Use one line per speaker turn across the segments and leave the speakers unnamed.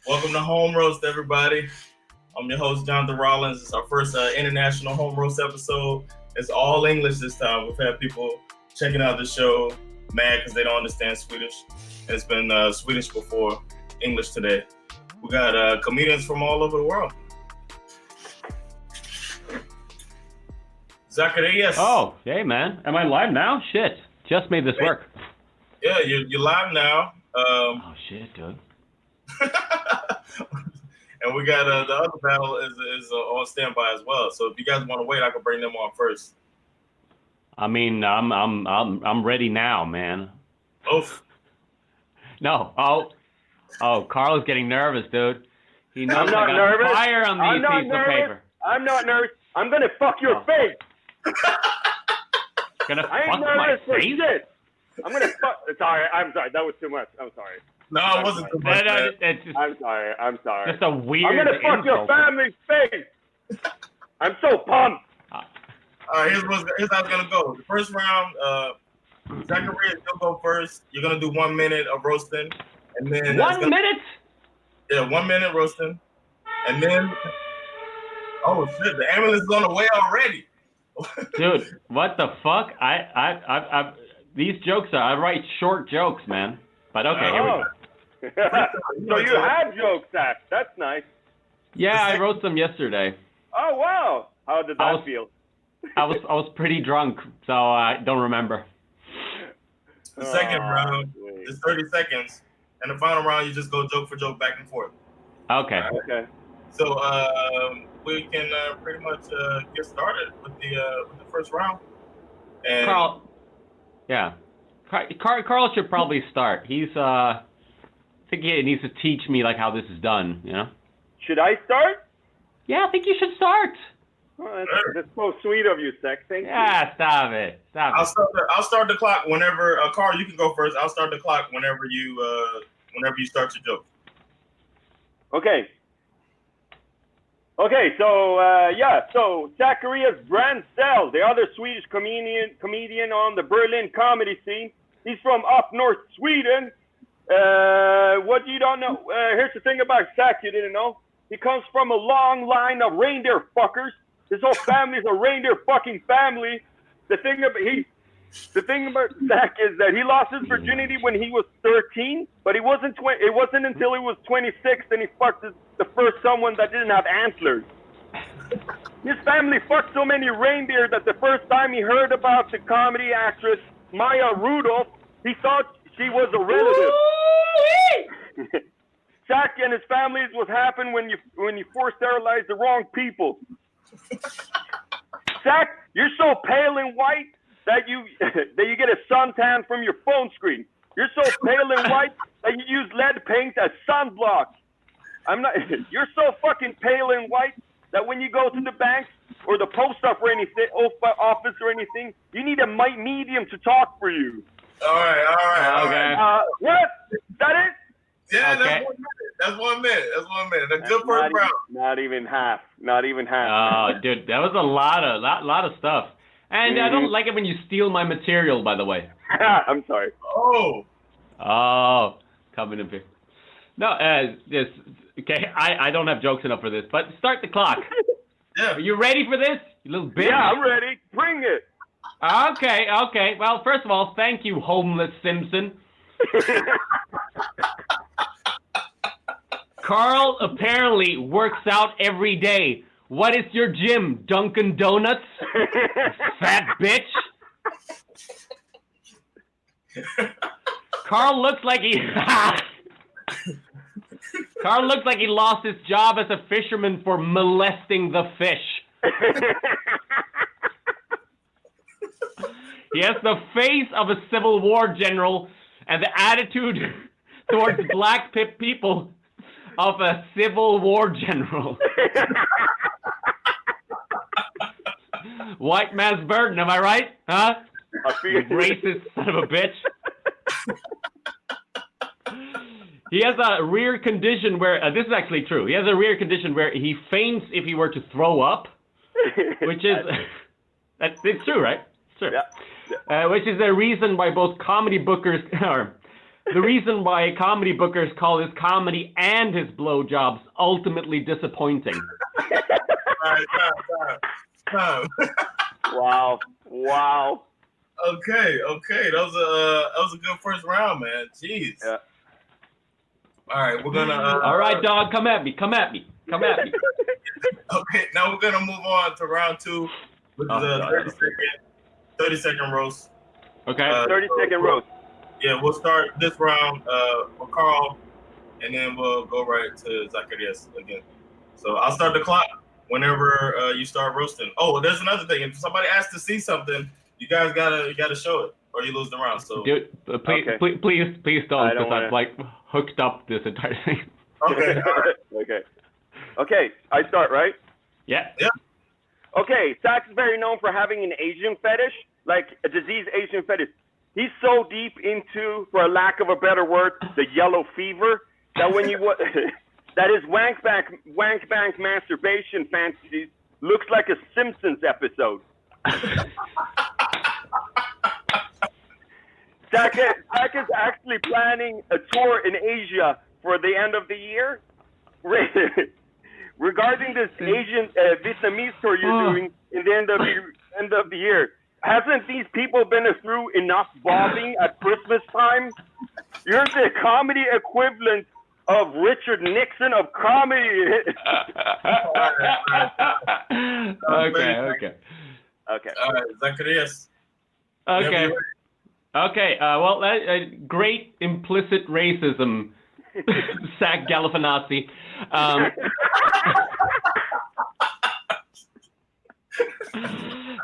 Welcome to Home Roast, everybody. I'm your host, Jonathan Rollins. It's our first international Home Roast episode. It's all English this time. We've had people checking out the show mad because they don't understand Swedish. And it's been Swedish before English today. We got comedians from all over the world. Zacharias.
Oh, hey, man. Am I live now? Shit. Just made this work.
Yeah, you're live now.
Oh, shit, dude.
And we got the other battle is on standby as well. So if you guys want to wait, I can bring them on first.
I mean, I'm ready now, man.
Oof.
No. Oh, Carl's getting nervous, dude. He knows
I'm not
I got
nervous.
fire on these pieces of paper.
I'm not nervous. I'm gonna fuck your face.
Gonna
I ain't
fuck my
nervous for
face?
shit. I'm gonna fuck. Sorry. I'm sorry. That was too much. I'm sorry.
No, it wasn't too much.
It's just,
I'm sorry. I'm sorry.
just a weird
I'm gonna fuck your
insult.
family's face. I'm so pumped.
All right, here's how it's gonna go. The first round, Zacharias, you'll go first. You're gonna do 1 minute of roasting, and then
1 minute?
Yeah, 1 minute roasting, and then oh shit, the ambulance is on the way already.
Dude, what the fuck? I these jokes I write short jokes, man. But okay, here we go.
So you have jokes, Zach. That's nice.
Yeah, I wrote them yesterday.
Oh wow. How did that feel?
I was pretty drunk, so I don't remember.
The second round is 30 seconds, and the final round you just go joke for joke back and forth.
Okay.
Okay.
So we can pretty much get started with the first round. And
Carl. Yeah. Carl should probably start. I think he needs to teach me like how this is done, you know?
Should I start?
Yeah, I think you should start.
Oh, that's so sweet of you, Zach. Thank you.
Yeah, stop it.
I'll start the clock whenever. Carl, you can go first. I'll start the clock whenever you start your joke.
Okay. Okay, so Zacharias Brandsell, the other Swedish comedian on the Berlin comedy scene. He's from up north Sweden. What you don't know? Here's the thing about Zach you didn't know. He comes from a long line of reindeer fuckers. His whole family's a reindeer fucking family. The thing about Zach is that he lost his virginity when he was 13, but it wasn't until he was 26 that he fucked the first someone that didn't have antlers. His family fucked so many reindeer that the first time he heard about the comedy actress Maya Rudolph, he thought she was a relative. Zach and his family was happen when you force sterilize the wrong people. Zach, you're so pale and white that you get a suntan from your phone screen. You're so pale and white that you use lead paint as sunblock. You're so fucking pale and white that when you go to the bank or the post office or anything, you need a medium to talk for you.
All right.
Okay.
What? Is that it?
Yeah,
Okay.
That's 1 minute. That's 1 minute. A good first round.
Not even half. Not even half.
Oh, dude, that was a lot of stuff. And I don't like it when you steal my material, by the way.
I'm sorry.
Oh,
coming in here. No, yes, okay, I don't have jokes enough for this, but start the clock.
yeah.
Are you ready for this, you little bitch?
Yeah, I'm ready. Bring it.
Okay. Well, first of all, thank you, homeless Simpson. Carl apparently works out every day. What is your gym, Dunkin' Donuts? Fat bitch. Carl looks like he lost his job as a fisherman for molesting the fish. He has the face of a Civil War general and the attitude towards black people of a Civil War general. White man's burden, am I right? Huh? You racist son of a bitch. He has a rare condition where, this is actually true, he has a rare condition where he faints if he were to throw up, which is, it's true, right? It's true.
Yeah.
Which is the reason why both comedy bookers, or the reason why comedy bookers call his comedy and his blowjobs ultimately disappointing.
All right, time.
Wow.
Okay. That was a good first round, man. Jeez.
Yeah.
All right, we're gonna.
All right, dog, come at me.
Okay, now we're gonna move on to round 2, which is a 30-second roast.
Okay.
30-second roast.
Yeah, we'll start this round with Carl, and then we'll go right to Zacharias again. So I'll start the clock whenever you start roasting. Oh, there's another thing. If somebody asks to see something, you guys gotta show it, or you lose the round. So
Dude, please don't, because I'm like hooked up this entire thing.
Okay. All right.
Okay, I start, right?
Yeah.
Okay, Zach is very known for having an Asian fetish, like a diseased Asian fetish. He's so deep into, for a lack of a better word, the yellow fever, that when you that his wank bank masturbation fantasies looks like a Simpsons episode. Zach is actually planning a tour in Asia for the end of the year. Regarding this Asian Vietnamese tour you're doing in the end of the year, hasn't these people been through enough bombing at Christmas time? You're the comedy equivalent of Richard Nixon of comedy.
Okay.
All right, Zacharias.
Okay. Well, great implicit racism, Zach Galifianakis.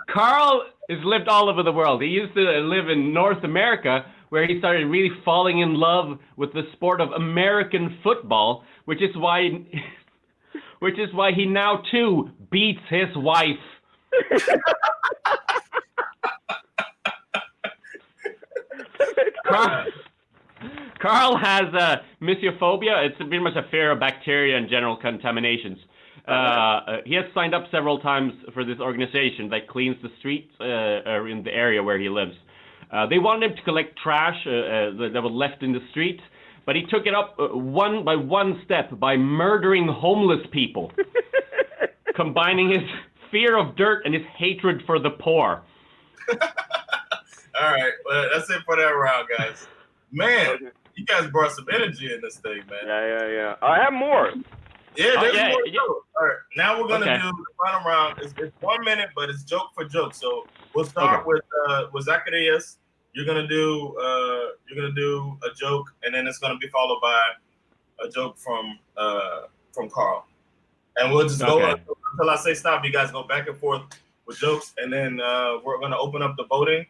Carl has lived all over the world. He used to live in North America, where he started really falling in love with the sport of American football, which is why he now too beats his wife. Carl has misophobia. It's pretty much a fear of bacteria and general contaminations. He has signed up several times for this organization that cleans the streets in the area where he lives. They wanted him to collect trash that was left in the street, but he took it up one step by murdering homeless people, combining his fear of dirt and his hatred for the poor.
All right, well, that's it for that round, guys. Man, you guys brought some energy in this thing, man.
Yeah. I have more.
Yeah, there's more. All right, now we're gonna do the final round. It's 1 minute, but it's joke for joke. So we'll start with Zacharias. You're gonna do a joke, and then it's gonna be followed by a joke from Carl, and we'll just go until I say stop. You guys go back and forth with jokes, and then we're gonna open up the voting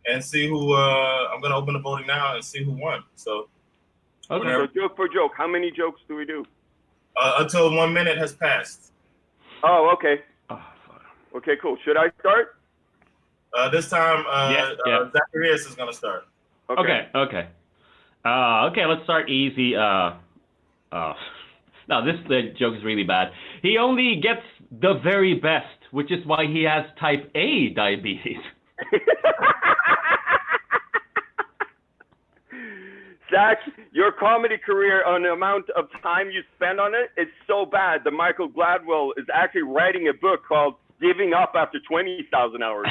and see who. I'm gonna open the voting now and see who won. So,
so joke for joke. How many jokes do we do?
Until 1 minute has passed.
Oh, okay. Okay, cool. Should I start?
This time, Zacharias is gonna start.
Okay. Okay, let's start easy. No, the joke is really bad. He only gets the very best, which is why he has type A diabetes.
Zach, your comedy career and the amount of time you spend on it is so bad that Michael Gladwell is actually writing a book called Giving Up After 20,000 Hours.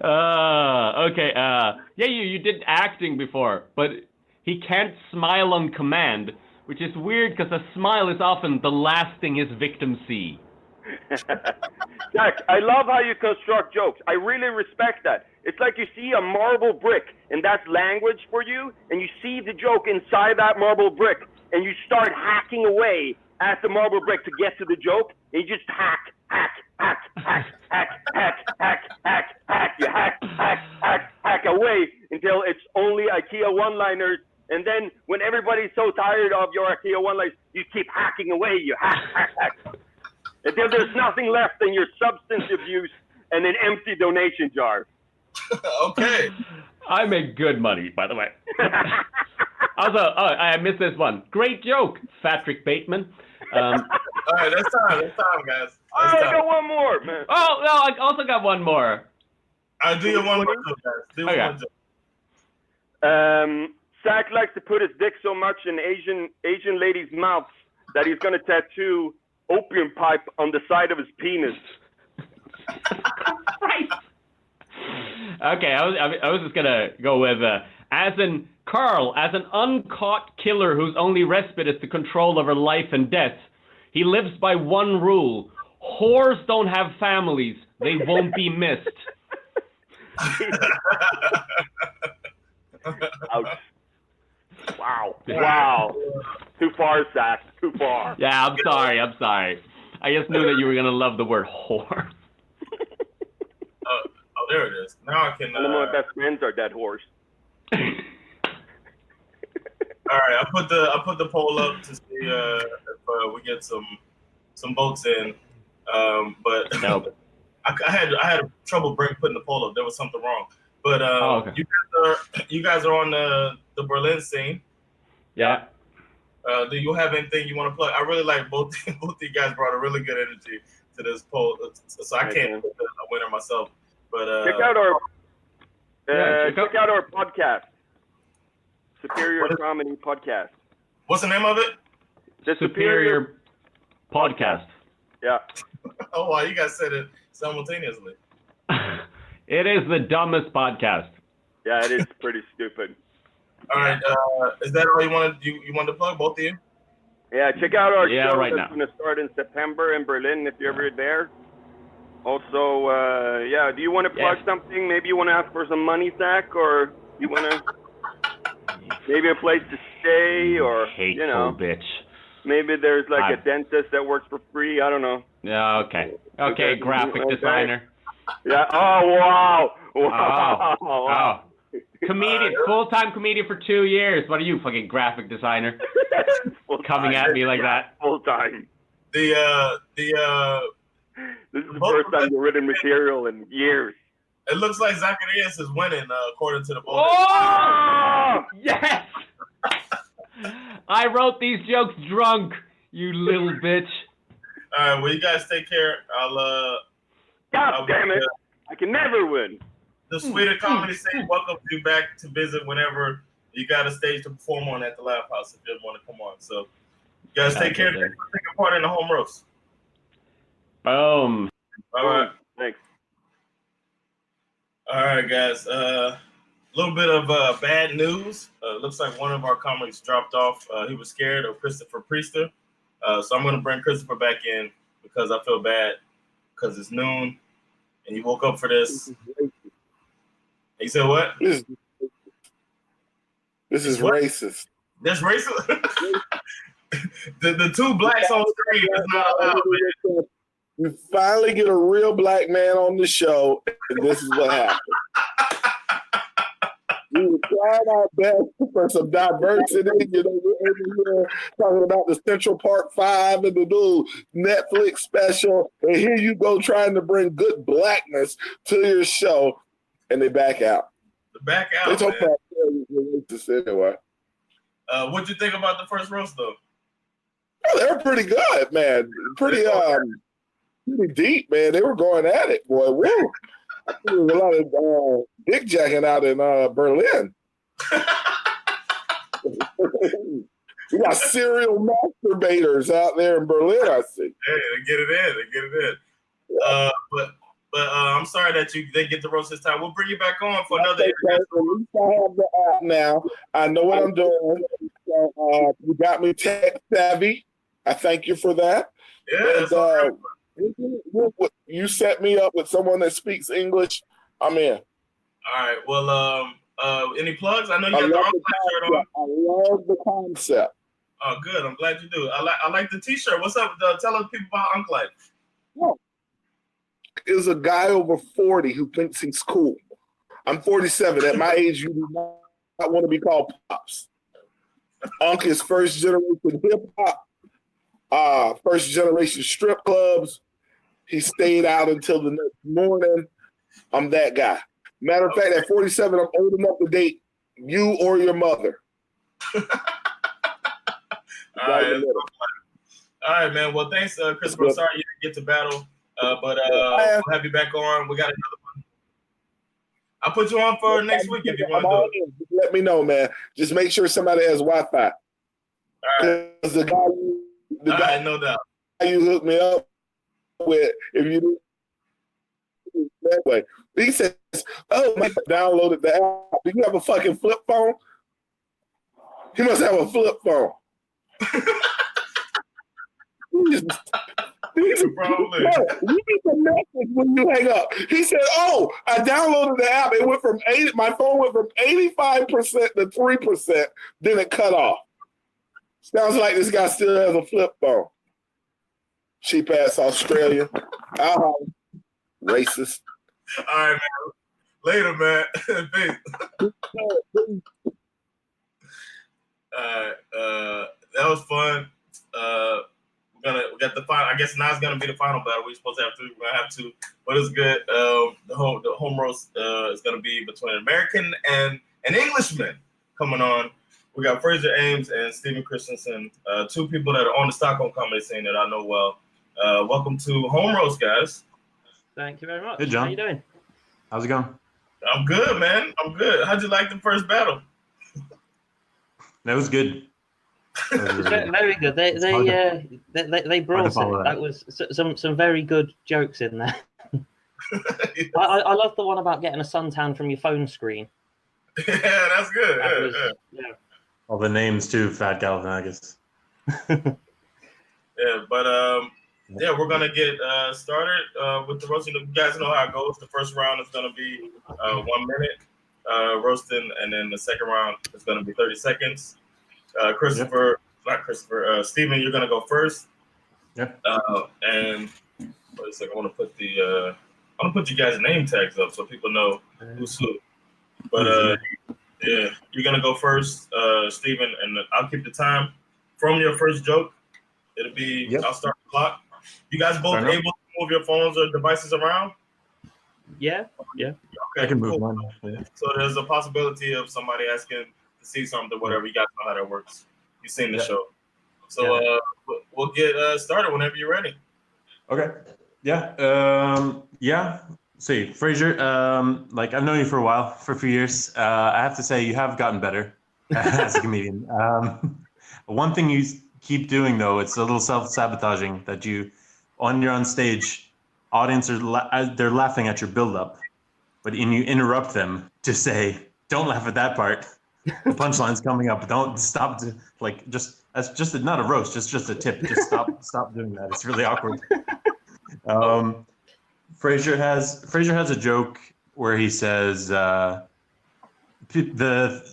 Okay. Yeah, you did acting before, but he can't smile on command, which is weird because a smile is often the last thing his victims see.
Zach, I love how you construct jokes. I really respect that. It's like you see a marble brick, and that's language for you, and you see the joke inside that marble brick, and you start hacking away at the marble brick to get to the joke, and you just hack. You hack away until it's only IKEA one-liners, and then when everybody's so tired of your IKEA one-liners, you keep hacking away. You hack. Until there's nothing left than your substance abuse and an empty donation jar.
Okay.
I make good money, by the way. Also, I missed this one. Great joke, Patrick Bateman.
All right, that's time, guys.
I got one more, man.
Oh, no, I also got one more.
I'll do you one more joke, guys. Do one more joke.
Zach likes to put his dick so much in Asian ladies' mouths that he's gonna tattoo opium pipe on the side of his penis.
Okay, I was just gonna go with Carl, as an uncaught killer whose only respite is the control over life and death, he lives by one rule: whores don't have families; they won't be missed.
Ouch. Wow. Too far, Zach. Too far.
Yeah, I'm sorry. I just knew that you were gonna love the word whore.
Oh, there it is. Now I can.
None of my best friends are dead whores.
All right, I put the poll up to see if we get some votes in. But
nope.
I had trouble putting the poll up. There was something wrong. But
okay.
you guys are on the Berlin scene.
Yeah.
Do you have anything you want to plug? I really like both of you guys brought a really good energy to this poll, so I can't put a winner myself. But check out
our podcast, Superior Comedy Podcast.
What's the name of it?
The
Superior Podcast.
Yeah.
Oh wow, you guys said it simultaneously.
It is the dumbest podcast.
Yeah, it is pretty stupid.
All right, is that all you wanted to plug, both of you?
Yeah, check out our show
right
that's
now.
going to start in September in Berlin if you're ever there. Also, do you want to plug something? Maybe you want to ask for some money, Zach, or you want to maybe a place to stay, or
hateful bitch.
Maybe there's like a dentist that works for free. I don't know.
Yeah. Okay. Graphic designer.
Yeah. Oh wow.
Oh. Comedian, full-time comedian for 2 years. What are you, fucking graphic designer? Coming at me like that.
Full-time.
This
is the first time you've written material in years.
It looks like Zacharias is winning, according to the vote.
Oh! Yes! I wrote these jokes drunk, you little bitch.
All right, well, you guys take care.
God damn it. I can never win.
The Sweden Comedy Scene welcomes you back to visit whenever you got a stage to perform on at the Laugh House if you want to come on. So, you guys take care. Thanks for taking part in the home roast.
Boom.
All right.
Thanks.
All right, guys. A little bit of bad news. Looks like one of our comics dropped off. He was scared of Christopher Priester. So I'm going to bring Christopher back in because I feel bad because it's noon and you woke up for this. He said what?
This is racist.
That's racist? the two blacks on screen is not allowed, man.
We finally get a real black man on the show, and this is what happened. We were trying our best for some diversity. We're over here talking about the Central Park 5 and the new Netflix special, and here you go trying to bring good blackness to your show, and they back out.
Back out,
they talk about racist anyway.
What'd you think about the first roast, though?
Oh, they were pretty good, man. Pretty deep, man. They were going at it, boy. Woo! I think there was a lot of dick jacking out in Berlin. We got serial masturbators out there in Berlin, I see.
Hey, they get it in. But I'm sorry that you didn't get the roast this time. We'll bring you back on for another interview.
At least I have the app now. I know what I'm doing. So, you got me tech savvy. I thank you for that.
Yeah.
And, you set me up with someone that speaks English. I'm in.
All right. Well, any plugs? I know you got the Uncle shirt on.
I love the concept.
Oh, good. I'm glad you do. I like the T-shirt. What's up? Tell other people about Uncle Life.
Oh. Is a guy over 40 who thinks he's cool. I'm 47. At my age, you do not want to be called Pops. Unc is first generation hip hop, first generation strip clubs. He stayed out until the next morning. I'm that guy. Matter of fact, at 47, I'm old enough to date you or your mother.
All right, man. Well, thanks, Christopher. I'm sorry you didn't get to battle. But we'll have you back on. We got another one. I'll put you on for next week if you want to do it.
Just let me know, man. Just make sure somebody has Wi-Fi.
All right.
Because the guy
No doubt.
you hooked me up with, if you do that way, he says, "Oh, man, downloaded the app. Do you have a fucking flip phone?" He must have a flip phone.
Probably.
You need to message when you hang up. He said, "Oh, I downloaded the app. It went from my phone went from 85% to 3%. Then it cut off." Sounds like this guy still has a flip phone. Cheap ass Australian. Racist.
All right, man. Later, man. Peace. That was fun. We got the final. I guess now it's gonna be the final battle. We're supposed to have 3. We're gonna have 2, but it's good. The home roast is gonna be between an American and an Englishman coming on. We got Fraser Ames and Stephen Christensen, 2 people that are on the Stockholm comedy scene that I know well. Welcome to Home Roast, guys.
Thank you very much.
Hey, John.
How you doing?
How's it going?
I'm good, man. I'm good. How'd you like the first battle?
That was good.
Very good. They brought it. That was some very good jokes in there.
Yes.
I love the one about getting a suntan from your phone screen.
Yeah, that's good.
Yeah.
All the names too, Fat Galifianakis.
Yeah, but we're gonna get started with the roasting. You guys know how it goes. The first round is gonna be 1 minute roasting, and then the second round is gonna be 30 seconds. Steven, you're gonna go first.
Yep.
And wait a second, I want to put you guys' name tags up so people know who's who. But yeah, you're gonna go first, Steven, and I'll keep the time from your first joke. It'll be I'll start the clock. You guys both able to move your phones or devices around?
Yeah.
Okay,
I can move mine.
So there's a possibility of somebody asking to see something, whatever. You guys know how that works. You've seen the show. So we'll get started whenever you're ready.
Okay. Yeah. See, Fraser, like I've known you for a while, for a few years. I have to say you have gotten better as a comedian. One thing you keep doing though, it's a little self-sabotaging that when you're on stage, audience they're laughing at your build-up, but you interrupt them to say, "Don't laugh at that part. The punchline's coming up. Don't stop." That's just not a roast. Just a tip. Just stop doing that. It's really awkward. Fraser has a joke where he says the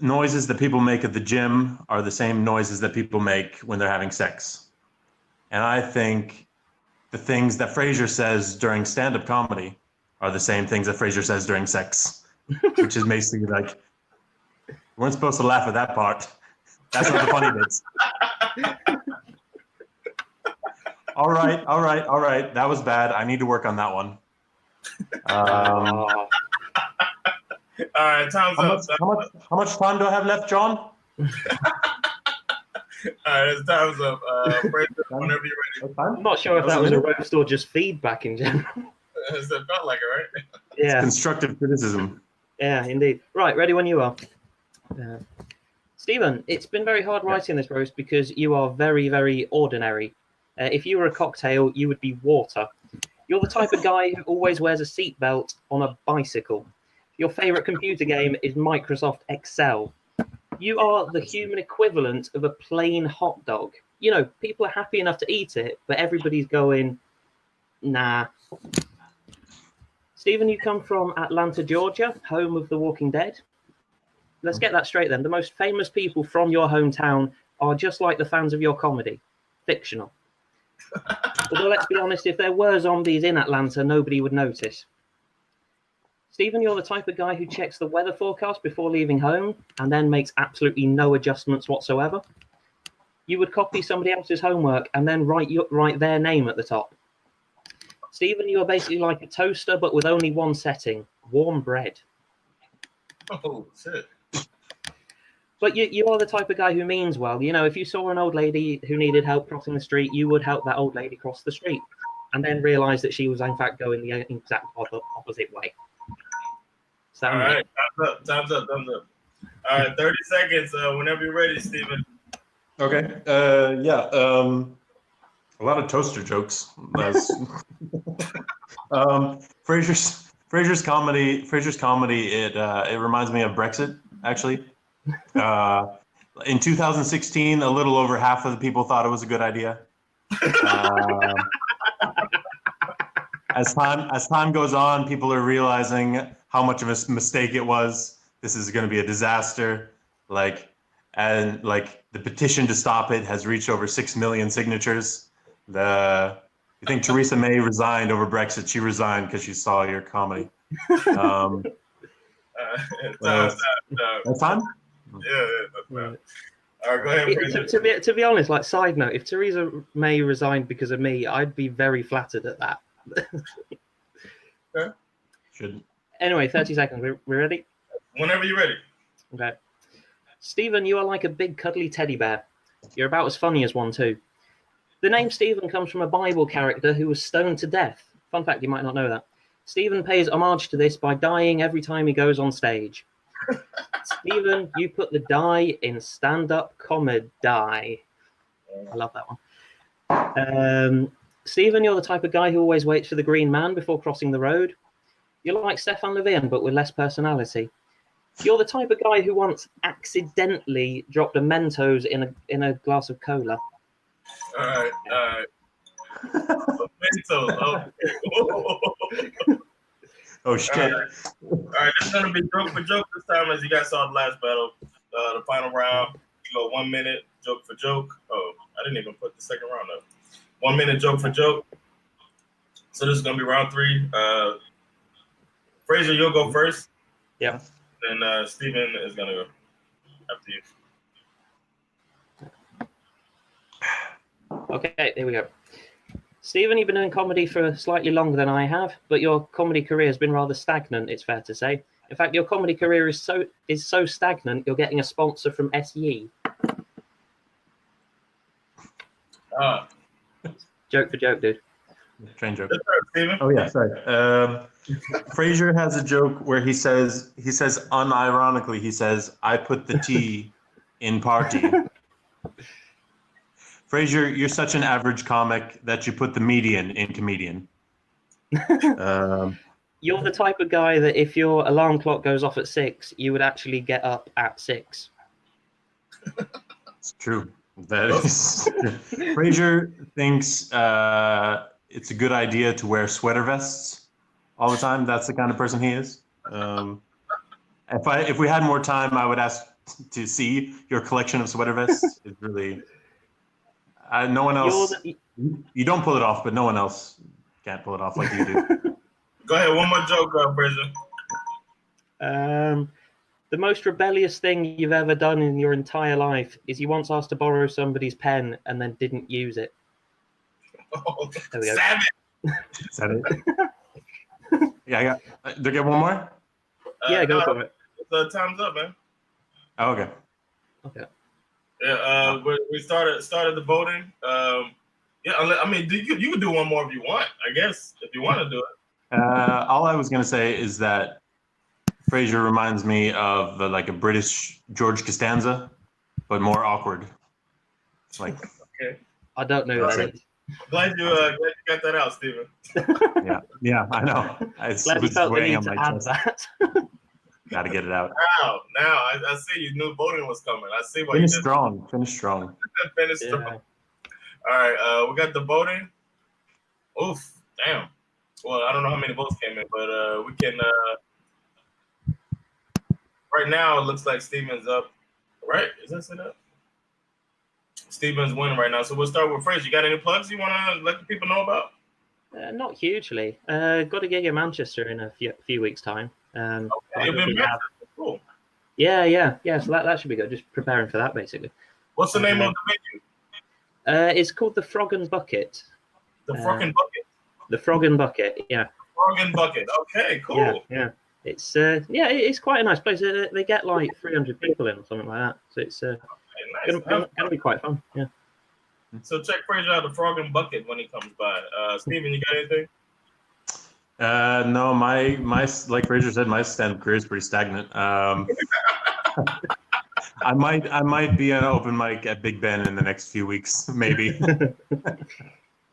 noises that people make at the gym are the same noises that people make when they're having sex. And I think the things that Fraser says during stand-up comedy are the same things that Fraser says during sex, which is basically like, "We weren't supposed to laugh at that part. That's not the funny bits." All right. That was bad. I need to work on that one.
All right, time's up.
How much time do I have left, John?
All right, time's up. Fraser, whenever you're ready.
I'm not sure if that was a roast or just feedback in general.
It felt like it, right?
Yeah.
It's constructive criticism.
Yeah, indeed. Right, ready when you are. Stephen, it's been very hard writing this roast because you are very, very ordinary. If you were a cocktail, you would be water. You're the type of guy who always wears a seatbelt on a bicycle. Your favorite computer game is Microsoft Excel. You are the human equivalent of a plain hot dog. You know, people are happy enough to eat it, but everybody's going, nah. Stephen, you come from Atlanta, Georgia, home of The Walking Dead. Let's get that straight then. The most famous people from your hometown are just like the fans of your comedy, fictional. Although, let's be honest, if there were zombies in Atlanta, nobody would notice. Stephen, you're the type of guy who checks the weather forecast before leaving home and then makes absolutely no adjustments whatsoever. You would copy somebody else's homework and then write their name at the top. Stephen, you are basically like a toaster, but with only one setting, warm bread.
Oh, shit.
But you are the type of guy who means well. You know, if you saw an old lady who needed help crossing the street, you would help that old lady cross the street and then realize that she was in fact going the exact opposite way.
All right, time's up. All right, 30 seconds. Whenever you're ready, Steven.
Okay. Yeah. A lot of toaster jokes. Fraser's comedy. It reminds me of Brexit. Actually, in 2016, a little over half of the people thought it was a good idea. As time goes on, people are realizing how much of a mistake it was. This is going to be a disaster. And the petition to stop it has reached over 6 million signatures. You think Theresa May resigned over Brexit? She resigned because she saw your comedy.
Time.
That's time?
Yeah. All right, go ahead, Fraser.
To be honest, like side note, if Theresa May resigned because of me, I'd be very flattered at that.
Okay.
Should.
Anyway, 30 seconds. We ready?
Whenever you're ready.
Okay. Stephen, you are like a big cuddly teddy bear. You're about as funny as one too. The name Stephen comes from a Bible character who was stoned to death. Fun fact, you might not know that. Stephen pays homage to this by dying every time he goes on stage. Stephen, you put the die in stand-up comedy. I love that one. Stephen, you're the type of guy who always waits for the green man before crossing the road. You're like Stefan Löfven, but with less personality. You're the type of guy who once accidentally dropped a Mentos in a glass of cola.
All right. Mentos.
Oh shit!
All right, this is gonna be joke for joke this time, as you guys saw the last battle. The final round, you go 1 minute joke for joke. Oh, I didn't even put the second round up. 1 minute joke for joke. So this is gonna be round 3. Fraser, you'll go first.
Yeah.
And Steven is gonna go after you.
Okay, here we go. Stephen, you've been doing comedy for slightly longer than I have, but your comedy career has been rather stagnant, it's fair to say. In fact, your comedy career is so stagnant, you're getting a sponsor from SE. Joke for joke, dude.
Train joke.
Steven.
Oh yeah, sorry. Fraser has a joke where he says unironically, he says, "I put the T in party." Fraser, you're such an average comic that you put the median in comedian.
You're the type of guy that if your alarm clock goes off at 6, you would actually get up at 6.
It's true. That is true. Fraser thinks it's a good idea to wear sweater vests all the time. That's the kind of person he is. If we had more time, I would ask to see your collection of sweater vests. It's really no one else. You don't pull it off, but no one else can't pull it off like you do.
Go ahead, one more joke, Fraser.
The most rebellious thing you've ever done in your entire life is you once asked to borrow somebody's pen and then didn't use it.
Oh,
There we go.
savage.
Is that it? Yeah, do I get one more?
Yeah, go for it.
Time's up, man.
Oh, okay.
Okay.
Yeah, we started the voting. Yeah, I mean, you can do one more if you want. I guess if you want to do it.
All I was gonna say is that Fraser reminds me of like a British George Costanza, but more awkward. Like,
Okay.
I don't know
That's
that.
it.
Glad you got that out, Steven.
yeah, I know.
Glad you felt the need to add that.
Got to get it out.
Now, I see you knew voting was coming. I see why
Finish
you
strong. Finish strong.
Finish strong. All right, we got the voting. Oof, damn. Well, I don't know how many votes came in, but we can. Right now, it looks like Steven's up. Right? Is that set up? Steven's winning right now. So we'll start with Fraser. You got any plugs you want to let the people know about?
Not hugely. Got a gig in Manchester in a few weeks' time.
Okay, you'll be in Manchester. Cool.
Yeah. So that should be good. Just preparing for that, basically.
What's the name of the venue?
It's called the Frog and Bucket.
The Frog and Bucket.
The Frog and Bucket. Yeah.
Frog and Bucket. Okay, cool.
Yeah. It's quite a nice place. They get like 300 people in or something like that. So it's
Nice.
gonna be quite fun. Yeah.
So check Fraser out, the Frog and Bucket, when he comes by. Steven, you got anything?
No, my like Fraser said, my stand-up career is pretty stagnant. I might be on an open mic at Big Ben in the next few weeks, maybe.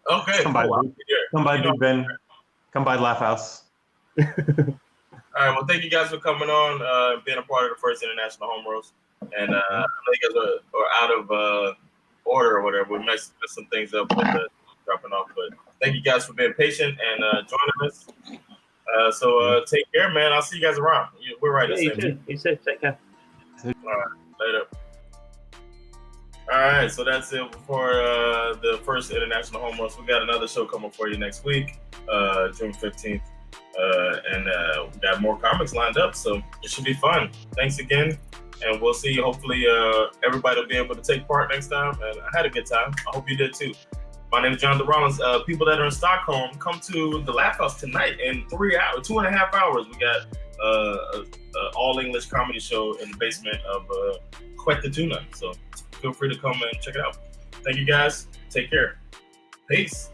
Okay,
Come
cool.
by, come by
You know-
Big Ben. Come by Laugh House.
All right, well, thank you guys for coming on, being a part of the first International Home Roast. And I know you guys are out of order or whatever. We messed some things up with dropping off, but thank you guys for being patient and joining us. So take care, man. I'll see you guys around. We're right.
Yeah, you too. You too. Take care.
All right, later. All right, so that's it for the first International Home Roast. We got another show coming for you next week, June 15th. And we got more comics lined up, so it should be fun. Thanks again, and we'll see. Hopefully, everybody will be able to take part next time. And I had a good time. I hope you did too. My name is Jonathan Rollins. People that are in Stockholm, come to the Laugh House tonight in 3 hours, 2.5 hours. We got an all English comedy show in the basement of Quetatuna. So feel free to come and check it out. Thank you guys. Take care. Peace.